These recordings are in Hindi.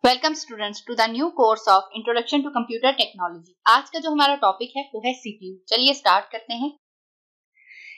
Welcome students to the new course of introduction to computer technology. आज का जो हमारा टॉपिक है वो है सीपीयू। चलिए स्टार्ट करते हैं।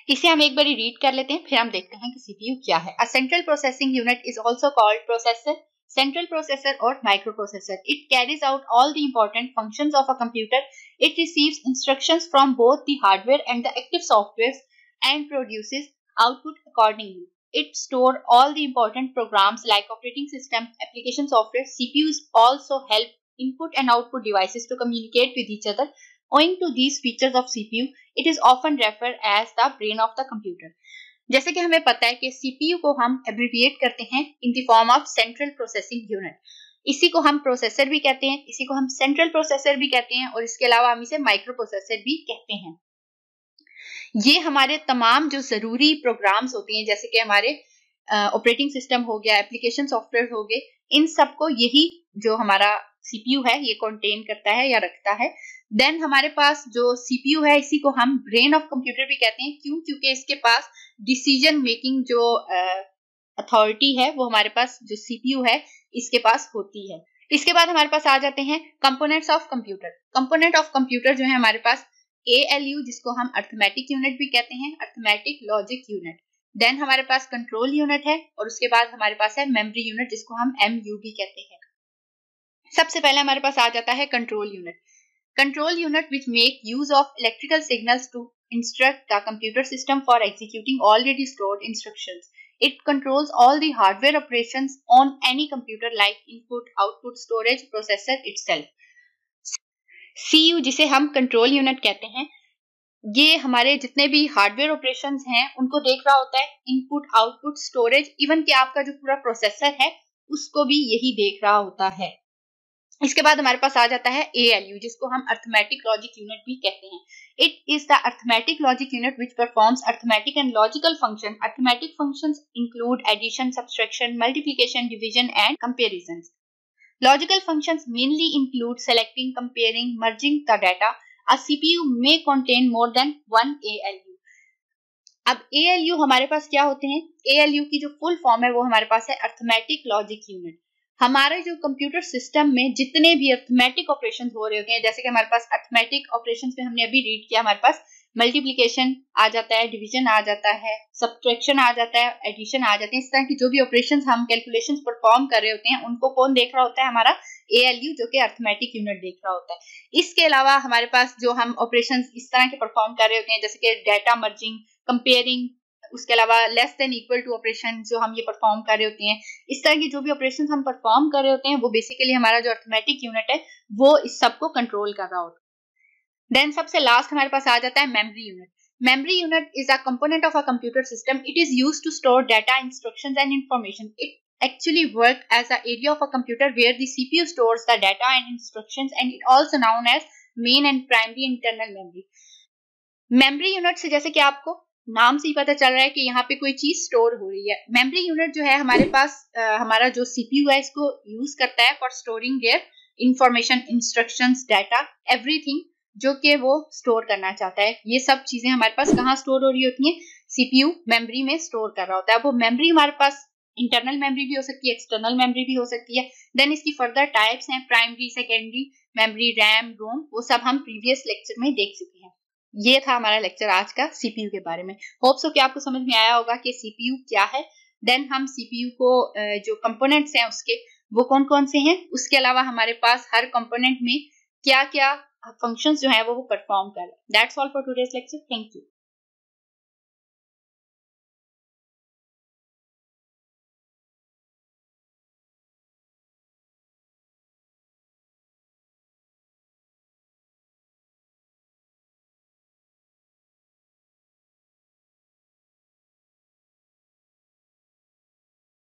इसे हम एक बार रीड कर लेते हैं, फिर हम देखते हैं कि सीपीयू क्या है। A central processing unit is also called processor, central processor और micro processor. It carries out all the important functions of a computer. It receives instructions from both the hardware and the active software and produces output accordingly. It stores all the important programs like operating system, application software. CPUs also help input and output devices to communicate with each other. Owing to these features of CPU, it is often referred as the brain of the computer. जैसे कि हमें पता है कि CPU को हम एब्रिविएट करते हैं in the form of central processing unit. इसी को हम प्रोसेसर भी कहते हैं, इसी को हम सेंट्रल प्रोसेसर भी कहते हैं और इसके अलावा हम इसे माइक्रो प्रोसेसर भी कहते हैं। ये हमारे तमाम जो जरूरी प्रोग्राम्स होती हैं, जैसे कि हमारे ऑपरेटिंग सिस्टम हो गया, एप्लीकेशन सॉफ्टवेयर हो गए, इन सबको यही जो हमारा सीपीयू है ये कंटेन करता है या रखता है। देन हमारे पास जो सीपीयू है इसी को हम ब्रेन ऑफ कंप्यूटर भी कहते हैं। क्यों? क्योंकि इसके पास डिसीजन मेकिंग जो अथॉरिटी है वो हमारे पास जो सीपीयू है इसके पास होती है। इसके बाद हमारे पास आ जाते हैं components of computer. Component of computer जो है हमारे पास ALU, जिसको हम अर्थमेटिक यूनिट भी कहते हैं, अर्थमेटिक लॉजिक यूनिट। देन हमारे पास कंट्रोल यूनिट है और उसके बाद हमारे पास है मेमोरी यूनिट, जिसको हम MU भी कहते हैं। सबसे पहले हमारे पास आ जाता है control unit. Control unit which make use of electrical signals to instruct the computer system for executing already stored instructions. It controls all the hardware operations on any computer like input, output, storage, processor itself. CU, जिसे हम कंट्रोल यूनिट कहते हैं, ये हमारे जितने भी हार्डवेयर ऑपरेशंस हैं उनको देख रहा होता है, इनपुट, आउटपुट, स्टोरेज, इवन कि आपका जो पूरा प्रोसेसर है उसको भी यही देख रहा होता है। इसके बाद हमारे पास आ जाता है ALU, जिसको हम अर्थमेटिक लॉजिक यूनिट भी कहते हैं। It is the arithmetic logic unit which performs arithmetic and logical function. Arithmetic functions include addition, subtraction, multiplication, division and comparison. Logical functions mainly include selecting, comparing, merging the data. A CPU may contain more than one ALU. अब ALU हमारे पास क्या होते हैं? ALU की जो फुल फॉर्म है वो हमारे पास है अर्थमेटिक लॉजिक यूनिट। हमारे जो कंप्यूटर सिस्टम में जितने भी अर्थमेटिक ऑपरेशंस हो रहे होते हैं, जैसे कि हमारे पास अर्थमेटिक ऑपरेशंस में हमने अभी रीड किया, हमारे पास मल्टीप्लिकेशन आ जाता है, डिवीजन आ जाता है, सब्ट्रैक्शन आ जाता है, एडिशन आ जाते हैं। इस तरह की जो भी ऑपरेशंस हम कैलकुलेशंस परफॉर्म कर रहे होते हैं उनको कौन देख रहा होता है? हमारा ALU, जो कि अर्थमेटिक यूनिट देख रहा होता है। इसके अलावा हमारे पास जो हम ऑपरेशंस इस तरह के परफॉर्म कर रहे होते हैं, जैसे कि डाटा मर्जिंग, कंपेयरिंग, उसके अलावा less than equal to operation जो हम ये परफॉर्म कर रहे होते हैं, इस तरह की जो भी ऑपरेशंस हम परफॉर्म कर रहे होते हैं वो बेसिकली हमारा जो अर्थमेटिक यूनिट है वो इस सबको कंट्रोल कर रहा होता है। देन सबसे लास्ट हमारे पास आ जाता है memory unit. Memory unit is a component of a computer system. It is used to store data, instructions and information. It actually work as an area of a computer where the CPU stores the data and instructions, and it also known as main and primary internal memory. Memory unit से जैसे कि आपको नाम से ही पता चल रहा है कि यहाँ पे कोई चीज स्टोर हो रही है। मेमोरी यूनिट जो है हमारे पास हमारा जो CPU है इसको यूज करता है for storing their information, instructions, data, everything जो कि वो स्टोर करना चाहता है। ये सब चीजें हमारे पास कहाँ स्टोर हो रही होती हैं? CPU मेमोरी में स्टोर कर रहा होता है। वो मेमोरी हमारे पास इंटरनल मेमोरी भी हो सकती है, एक्सटर्नल मेमोरी भी हो सकती है। देन इसकी फर्दर टाइप्स हैं, प्राइमरी, सेकेंडरी मेमोरी, रैम, रोम, वो सब हम प्रीवियस लेक्चर में देख चुके हैं। ये था हमारा लेक्चर आज का CPU के बारे में। होप सो कि आपको समझ में आया होगा कि CPU क्या है। देन हम CPU को जो कंपोनेंट्स हैं उसके वो कौन कौन से हैं, उसके अलावा हमारे पास हर कंपोनेंट में क्या क्या फंक्शंस जो है वो परफॉर्म कर रहे हैं। That's all for today's lecture. Thank you.